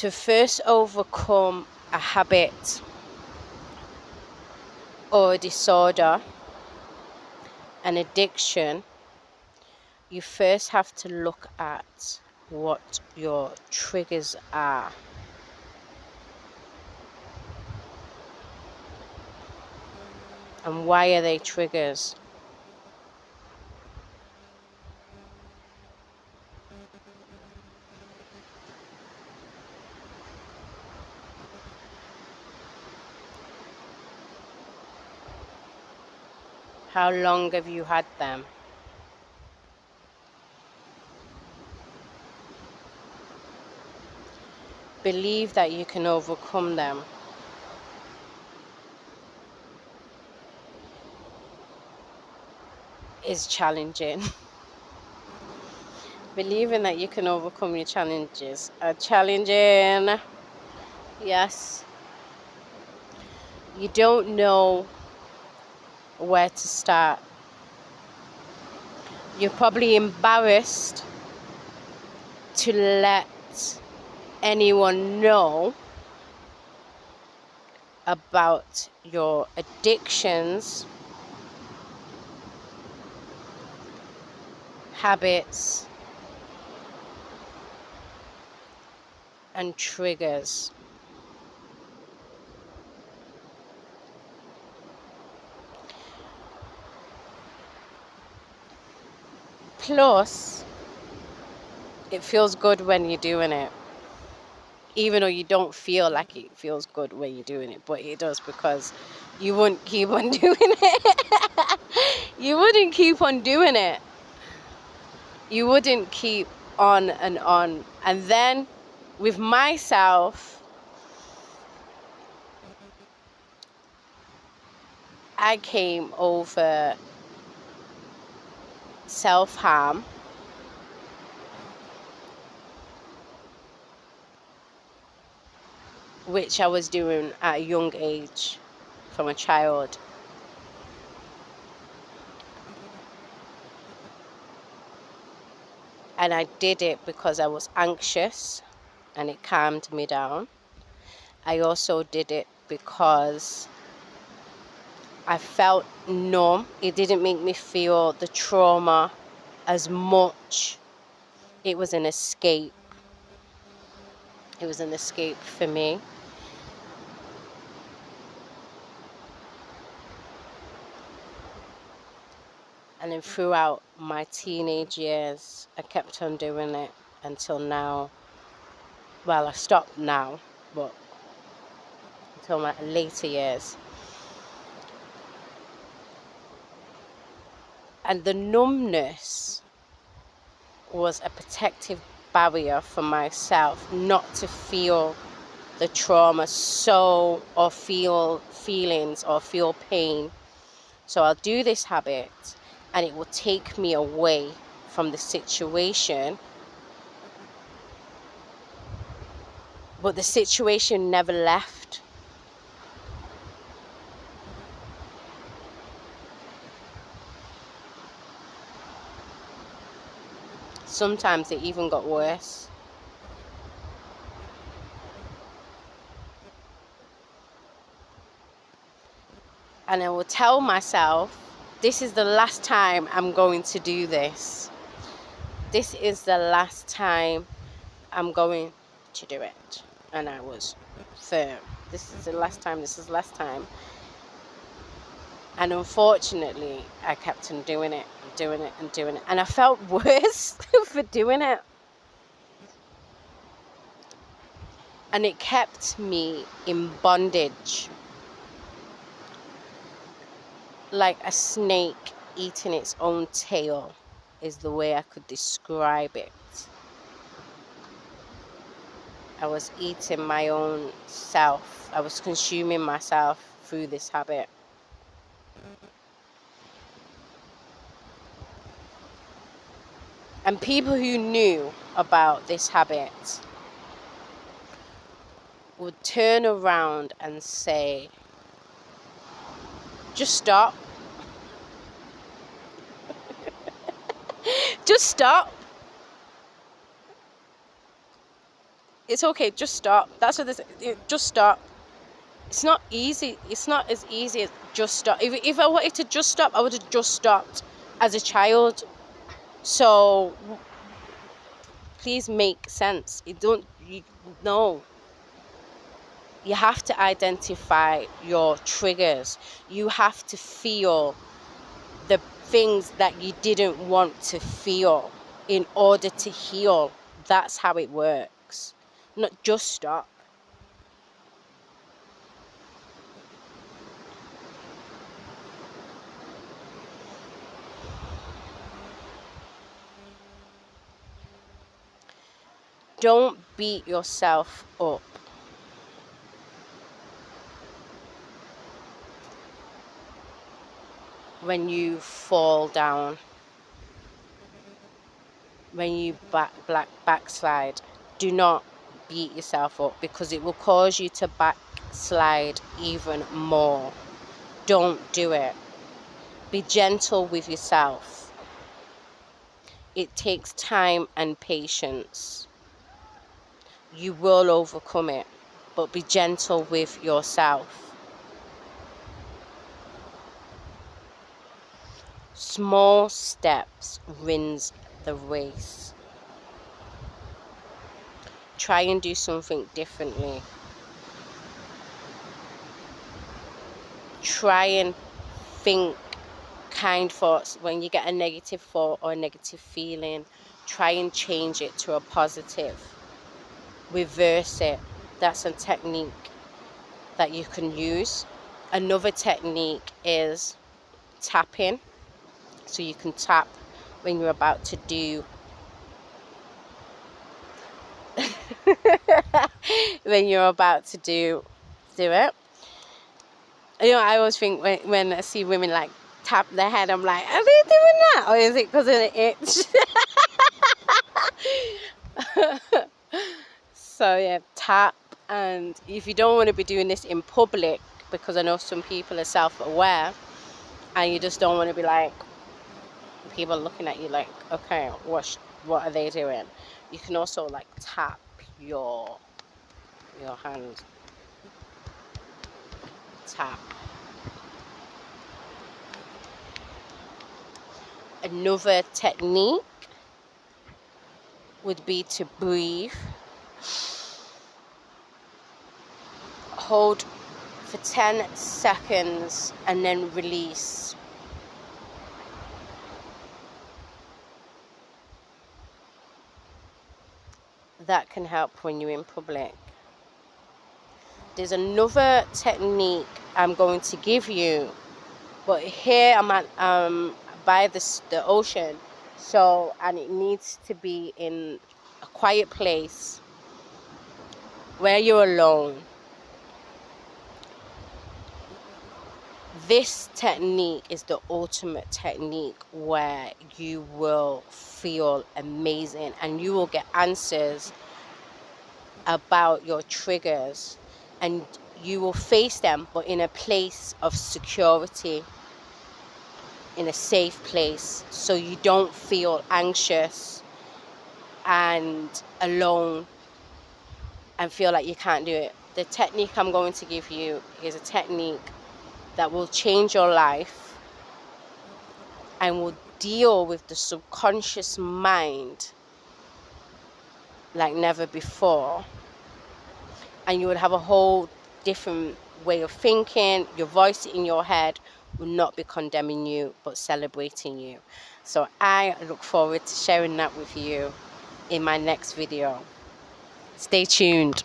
To first overcome a habit or a disorder, an addiction, you first have to look at what your triggers are. And why are they triggers? How long have you had them? Believe that you can overcome them. Is challenging. Believing that you can overcome your challenges are challenging. Yes. You don't know where to start. You're probably embarrassed to let anyone know about your addictions, habits, and triggers. Plus, it feels good when you're doing it. Even though you don't feel like it feels good when you're doing it, but it does, because you wouldn't keep on doing it. You wouldn't keep on doing it. You wouldn't keep on and on. And then with myself, I came over self-harm, which I was doing at a young age from a child. And I did it because I was anxious and it calmed me down. I also did it because I felt numb. It didn't make me feel the trauma as much. It was an escape. It was an escape for me. And then throughout my teenage years, I kept on doing it until now. Well, I stopped now, but until my later years. And the numbness was a protective barrier for myself not to feel the trauma or feel feelings or feel pain. So I'll do this habit and it will take me away from the situation, but the situation never left. Sometimes it even got worse. And I will tell myself, this is the last time I'm going to do this. This is the last time I'm going to do it. And I was firm. This is the last time, this is the last time. And unfortunately, I kept on doing it, and doing it, and doing it. And I felt worse for doing it. And it kept me in bondage. Like a snake eating its own tail is the way I could describe it. I was eating my own self. I was consuming myself through this habit. And people who knew about this habit would turn around and say, just stop. Just stop. It's okay, just stop. That's what this, just stop. It's not easy. It's not as easy as just stop. If I wanted to just stop, I would have just stopped as a child. So please make sense. No. You have to identify your triggers. You have to feel the things that you didn't want to feel in order to heal. That's how it works. Not just stop. Don't beat yourself up. When you fall down, when you backslide, do not beat yourself up, because it will cause you to backslide even more. Don't do it. Be gentle with yourself. It takes time and patience. You will overcome it, but be gentle with yourself. Small steps wins the race. Try and do something differently. Try and think kind thoughts. When you get a negative thought or a negative feeling, try and change it to a positive. Reverse it. That's a technique that you can use. Another technique is tapping. So you can tap when you're about to do when you're about to do it. You know, I always think when I see women like tap their head, I'm like, are they doing that, or is it because of the itch? So yeah, tap. And if you don't want to be doing this in public, because I know some people are self-aware, and you just don't want to be like people looking at you like, okay, what are they doing? You can also like tap your hand. Tap. Another technique would be to breathe. Hold for 10 seconds and then release. That can help when you're in public. There's another technique I'm going to give you, but here I'm at by the ocean, so, and it needs to be in a quiet place where you're alone. This technique is the ultimate technique where you will feel amazing and you will get answers about your triggers, and you will face them, but in a place of security, in a safe place, so you don't feel anxious and alone and feel like you can't do it. The technique I'm going to give you is a technique that will change your life and will deal with the subconscious mind like never before. And you would have a whole different way of thinking. Your voice in your head will not be condemning you, but celebrating you. So I look forward to sharing that with you in my next video. Stay tuned.